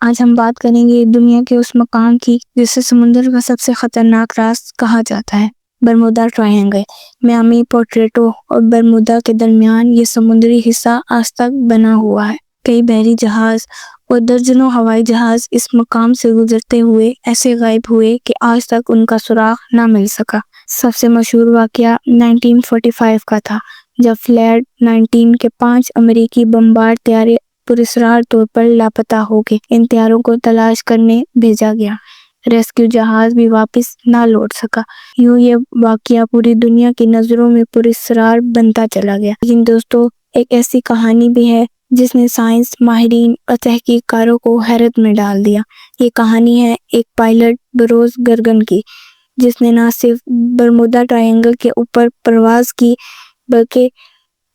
آج ہم بات کریں گے دنیا کے اس مقام کی جسے سمندر کا سب سے خطرناک راز کہا جاتا ہے، برمودا ٹرائینگل۔ میامی، پورٹو اور برمودا کے درمیان یہ سمندری حصہ آج تک بنا ہوا ہے۔ کئی بحری جہاز اور درجنوں ہوائی جہاز اس مقام سے گزرتے ہوئے ایسے غائب ہوئے کہ آج تک ان کا سراغ نہ مل سکا۔ سب سے مشہور واقعہ 1945 کا تھا، جب فلائٹ 19 کے 5 امریکی بمبار طیارے پراسرار طور پر لاپتہ ہو گئے۔ ان طیاروں کو تلاش کرنے بھیجا گیا، ریسکیو جہاز بھی واپس نہ لوٹ سکا۔ یوں یہ واقعہ پوری دنیا کی نظروں میں پراسرار بنتا چلا گیا۔ لیکن دوستو، ایک ایسی کہانی بھی ہے جس نے سائنس ماہرین اور تحقیق کاروں کو حیرت میں ڈال دیا۔ یہ کہانی ہے ایک پائلٹ بروس گرگن کی، جس نے نہ صرف برمودا ٹرائینگل کے اوپر پرواز کی بلکہ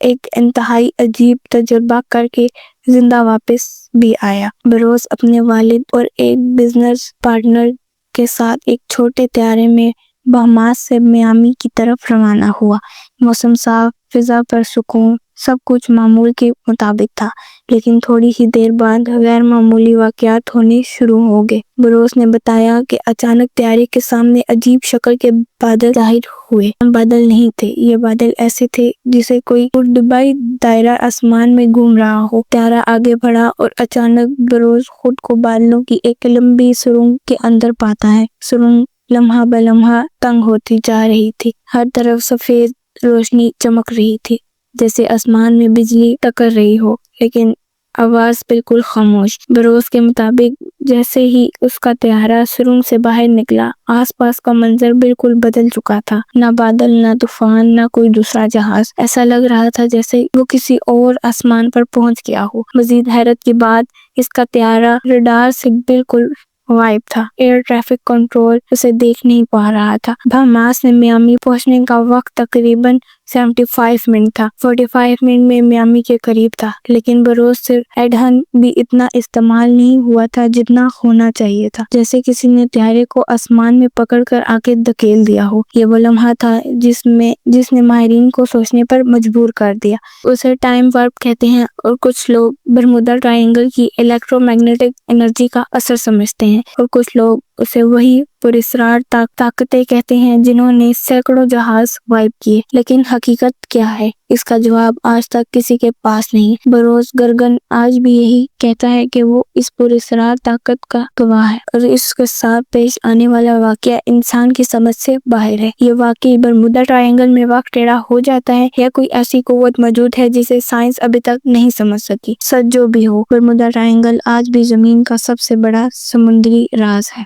ایک انتہائی عجیب تجربہ کر کے زندہ واپس بھی آیا۔ بروس اپنے والد اور ایک بزنس پارٹنر کے ساتھ ایک چھوٹے طیارے میں بہاماس سے میامی کی طرف روانہ ہوا۔ موسم صاف، فضا پرسکون، سب کچھ معمول کے مطابق تھا، لیکن تھوڑی ہی دیر بعد غیر معمولی واقعات ہونے شروع ہو گئے۔ بروس نے بتایا کہ اچانک طیارے کے سامنے عجیب شکل کے بادل ظاہر ہوئے۔ بادل نہیں تھے، یہ بادل ایسے تھے جیسے کوئی پرڈبئی دائرہ آسمان میں گھوم رہا ہو۔ طیارہ آگے بڑھا اور اچانک بروس خود کو بادلوں کی ایک لمبی سرنگ کے اندر پاتا ہے۔ سرنگ لمحہ بہ لمحہ تنگ ہوتی جا رہی تھی، ہر طرف سفید روشنی چمک رہی تھی جیسے آسمان میں بجلی ٹکر رہی ہو، لیکن آواز بالکل خاموش۔ بروس کے مطابق جیسے ہی اس کا طیارہ سرنگ سے باہر نکلا، آس پاس کا منظر بالکل بدل چکا تھا۔ نہ بادل، نہ طوفان، نہ کوئی دوسرا جہاز۔ ایسا لگ رہا تھا جیسے وہ کسی اور آسمان پر پہنچ گیا ہو۔ مزید حیرت کی بات، اس کا طیارہ ریڈار سے بالکل غائب تھا۔ ایئر ٹریفک کنٹرول اسے دیکھ نہیں پا رہا تھا۔ بہاماس سے میامی پہنچنے کا وقت تقریباً 75 منٹ تھا۔ 45 منٹ میں میامی کے قریب تھا، لیکن بروس سے ایندھن بھی اتنا استعمال نہیں ہوا تھا جتنا ہونا چاہیے تھا، جیسے کسی نے طیارے کو آسمان میں پکڑ کر آگے دھکیل دیا ہو۔ یہ وہ لمحہ تھا جس نے ماہرین کو سوچنے پر مجبور کر دیا۔ اسے ٹائم وارپ کہتے ہیں اور کچھ لوگ برمودا ٹرائینگل کی الیکٹرو میگنیٹک انرجی کا اثر سمجھتے ہیں، اور کچھ لوگ اسے وہی پراسرار طاقتیں کہتے ہیں جنہوں نے سینکڑوں جہاز غائب کیے۔ لیکن حقیقت کیا ہے، اس کا جواب آج تک کسی کے پاس نہیں۔ بروس گرگن آج بھی یہی کہتا ہے کہ وہ اس پراسرار طاقت کا گواہ ہے، اور اس کے ساتھ پیش آنے والا واقعہ انسان کی سمجھ سے باہر ہے۔ یہ واقعی برمودا ٹرائینگل میں وقت ٹیڑھا ہو جاتا ہے، یا کوئی ایسی قوت موجود ہے جسے سائنس ابھی تک نہیں سمجھ سکی؟ سچ جو بھی ہو، برمودا ٹرائینگل آج بھی زمین کا سب سے بڑا سمندری راز ہے۔